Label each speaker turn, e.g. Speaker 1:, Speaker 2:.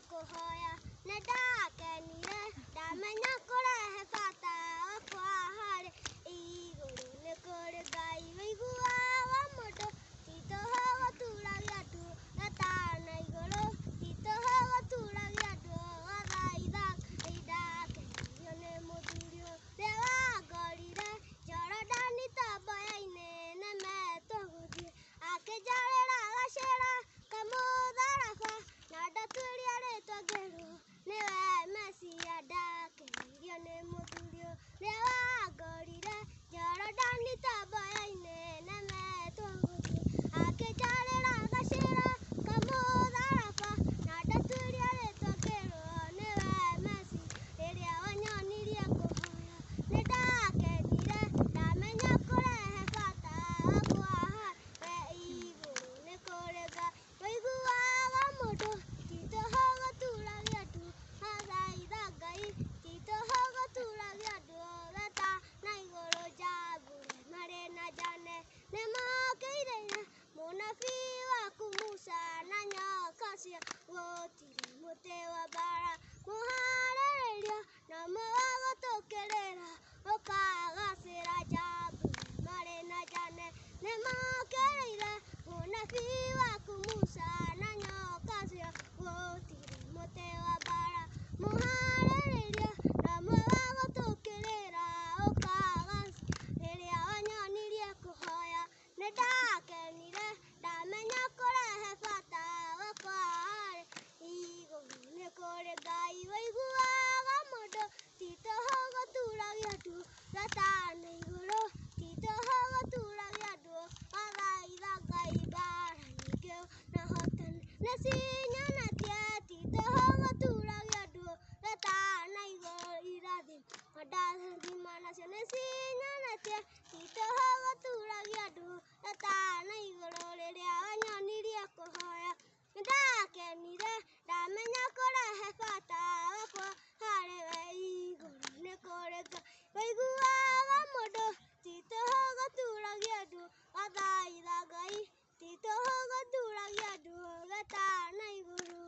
Speaker 1: kuhoya nĩndakenire ndamenya kũrehe bata wakwa harĩ igũrũ nĩ kũrĩ Ngai ũiguaga mũndũ ti tũhũ gũturagia andũ gatana igũrũ ti tũhũ gũturagia andũ gathaitha nĩndakenirio nĩ mũthuri ũrĩa wangorire Jorodani tomboya-inĩ nemetwo gũthiĩ akĩnjarĩra gacĩra kamũtharaba na ndatuĩria rĩtwa ngĩrwo nĩwe Mesia ndakenirio nĩ mũthuri ũrĩa wangorire Jorodani tomboya-inĩ nemetwo gũthiĩ akĩnjarĩra gacĩra kamũtharaba na ndatuĩria rĩtwa ngĩrwo nĩwe Mesia rĩrĩa wanyonirie kũhoya nĩndakenire ndamenya kũrehe bata wakwa harĩ igũrũ nĩ kũrĩ Ngai ũiguaga mũndũ ti tũhũ gũturagia andũ gathaitha Ngai ti tũhũ gũturagia andũ gatana igũrũ njambure marĩ na njane nĩmokĩire mũnabii waku Musa na nyoka cia gũtirĩ mũtĩ wa mbara mũharĩrĩrio na mũgagũtũkĩrĩra ũkagacĩra njambure marĩ na njane nĩmokĩrĩire mũnabii waku Musa na nyoka cia gũtirĩ mũtĩ wa mbara mũharĩrĩrio na mũgagũtũkĩrĩra ũkagacĩra rĩrĩa wanyonirie kũhoya nĩndakenire ndamenya kũrehe bata wakwa harĩ igũrũ nĩ kũrĩ Ngai ũiguaga mũndũ ti tũhũ gũturagia andũ gatana igũrũ ti tũhũ gũturagia andũ gathaitha Ngai mbara nyingĩ na hotani nĩcinyonetie ti tũhũ gũturagia andũ gatana igũrũ irathimo ndathima nacio nĩcinyonetie ti tũhũ gũturagia andũ gatana igũrũ rĩrĩa wanyonirie kũhoya nĩndakenire ndamenya kũrehe bata wakwa harĩ we igũrũ nĩ kũrĩ Ngai ũiguaga mũndũ ti tũhũ gũturagia andũ gathaitha Ngai ti tũhũ gũturagia andũ gatana igũrũ.